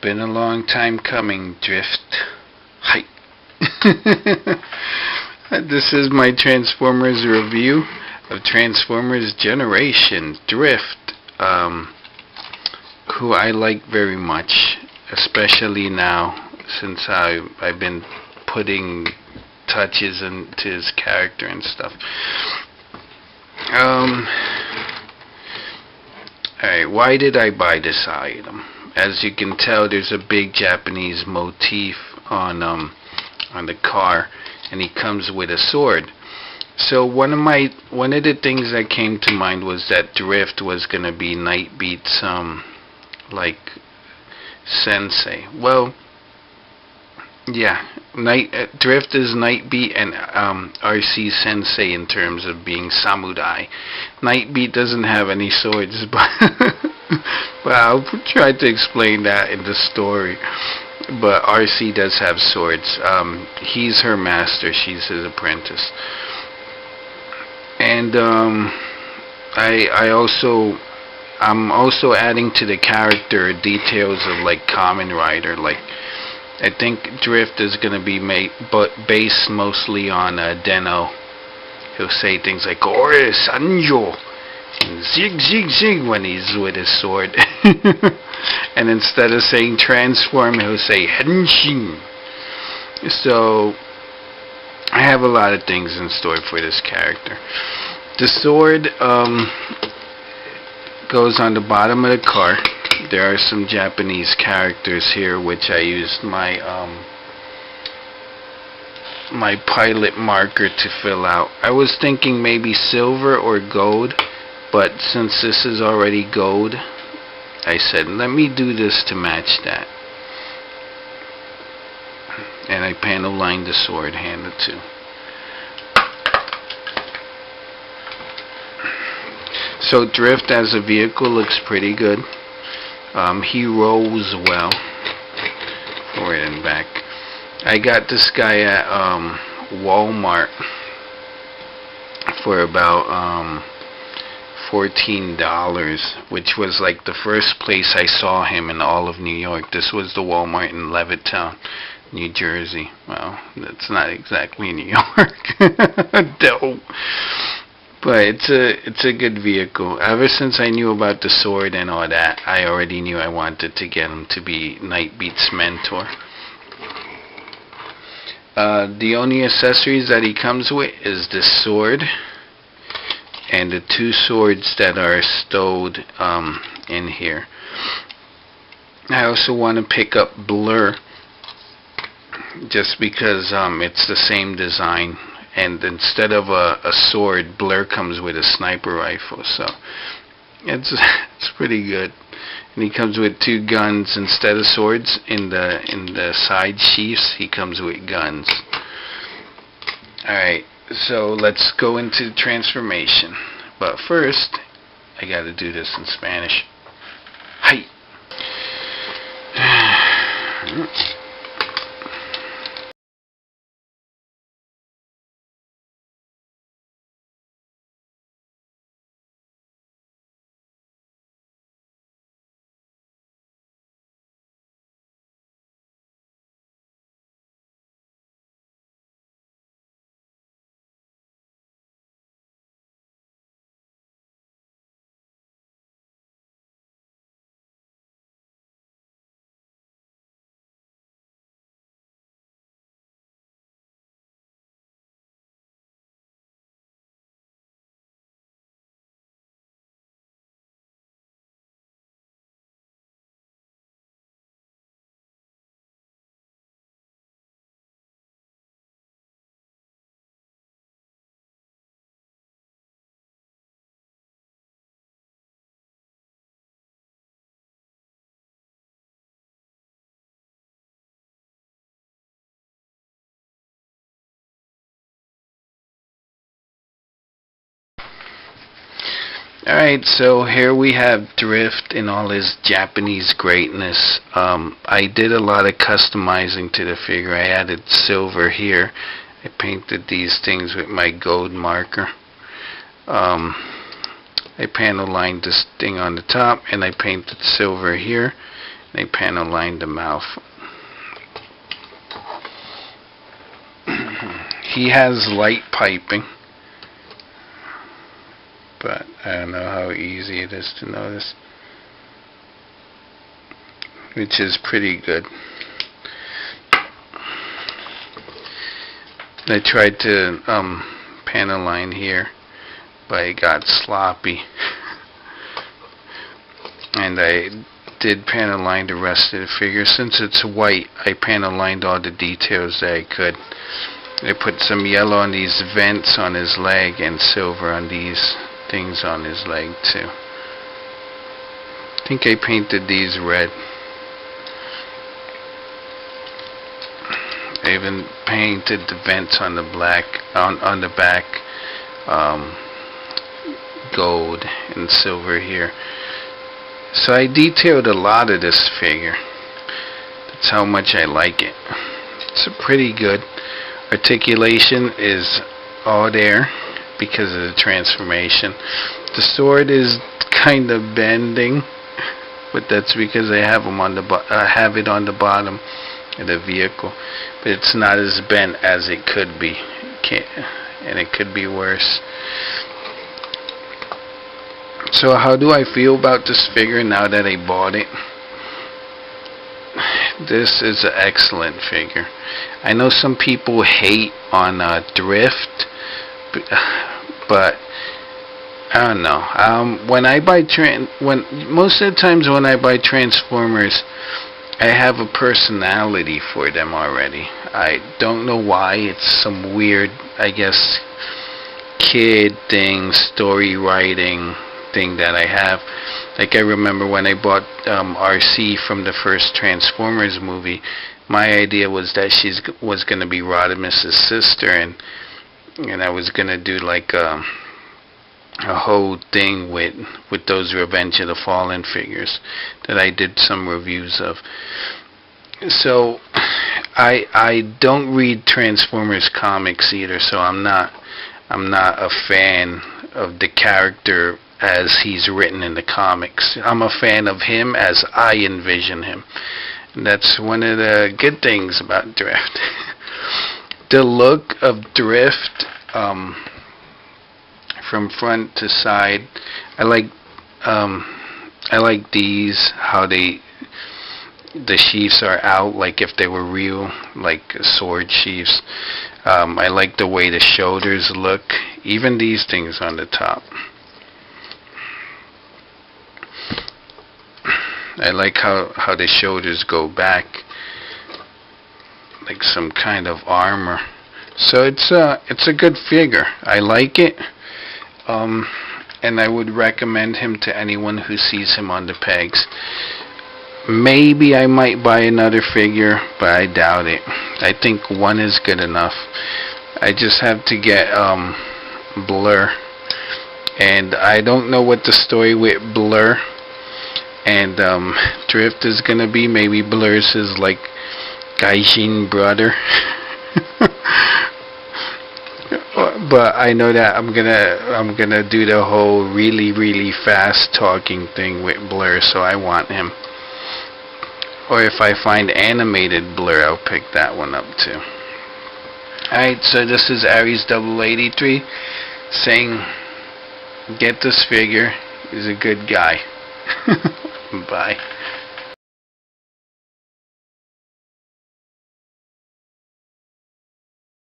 been a long time coming, Drift. Hi. This is my Transformers review of Transformers Generation Drift, who I like very much, especially now since I've been putting touches into his character and stuff. Alright, why did I buy this item? As you can tell, there's a big Japanese motif on the car, and he comes with a sword. So one of the things that came to mind was that Drift was gonna be Nightbeat's like sensei. Well, yeah, Drift is Nightbeat and RC sensei in terms of being samurai. Nightbeat doesn't have any swords, but but I'll try to explain that in the story. But RC does have swords. He's her master, she's his apprentice. And I'm also adding to the character details of like Kamen Rider. Like, I think Drift is going to be based mostly on Deno. He'll say things like "Ore sanjō" and "zig zig zig" when he's with his sword. And instead of saying transform, he'll say henshin. So I have a lot of things in store for this character. The sword goes on the bottom of the car. There are some Japanese characters here which I used my my pilot marker to fill out. I was thinking maybe silver or gold, but since this is already gold, I said let me do this to match that. And I panel lined the sword handle too. So Drift as a vehicle looks pretty good. He rolls well, forward and back. I got this guy at Walmart for about $14, which was like the first place I saw him in all of New York. This was the Walmart in Levittown, New Jersey. Well, that's not exactly New York. Dope. But it's a good vehicle. Ever since I knew about the sword and all that, I already knew I wanted to get him to be Nightbeat's mentor. The only accessories that he comes with is this sword and the two swords that are stowed in here. I also want to pick up Blur just because it's the same design. And instead of a sword, Blur comes with a sniper rifle, so it's pretty good. And he comes with two guns instead of swords in the side sheaths. He comes with guns. All right, so let's go into the transformation. But first, I got to do this in Spanish. Hi. Alright, so here we have Drift in all his Japanese greatness. I did a lot of customizing to the figure. I added silver here. I painted these things with my gold marker. I panel lined this thing on the top and I painted silver here. They panel lined the mouth. He has light piping, but I don't know how easy it is to notice, which is pretty good. I tried to panel line here, but it got sloppy, and I did panel line the rest of the figure. Since it's white, I panel lined all the details that I could. I put some yellow on these vents on his leg and silver on these things on his leg too. I think I painted these red. I even painted the vents on the black, on the back, gold and silver here. So I detailed a lot of this figure. That's how much I like it. It's pretty good. Articulation is all there because of the transformation. The sword is kind of bending, but that's because I have them on the have it on the bottom of the vehicle. But it's not as bent as it could be. And it could be worse. So how do I feel about this figure now that I bought it? This is an excellent figure. I know some people hate on Drift, but I don't know. When I buy most of the times when I buy Transformers, I have a personality for them already. I don't know why. It's some weird, I guess, kid thing, story writing thing that I have. Like I remember when I bought RC from the first Transformers movie, my idea was that she was going to be Rodimus's sister, and I was going to do like a whole thing with those Revenge of the Fallen figures that I did some reviews of. So I don't read Transformers comics either, so I'm not a fan of the character as he's written in the comics. I'm a fan of him as I envision him. And that's one of the good things about Drift. The look of Drift from front to side, I like these, how the sheaths are out like if they were real, like sword sheaths. I like the way the shoulders look, even these things on the top. I like how the shoulders go back like some kind of armor. So it's a good figure. I like it, and I would recommend him to anyone who sees him on the pegs. Maybe I might buy another figure, but I doubt it. I think one is good enough. I just have to get Blur, and I don't know what the story with Blur and Drift is gonna be. Maybe Blur's his like Gaijin brother. But I know that I'm gonna do the whole really fast talking thing with Blur, so I want him. Or if I find animated Blur, I'll pick that one up too. Alright, so this is Aries 083 saying, get this figure, he's a good guy. Bye.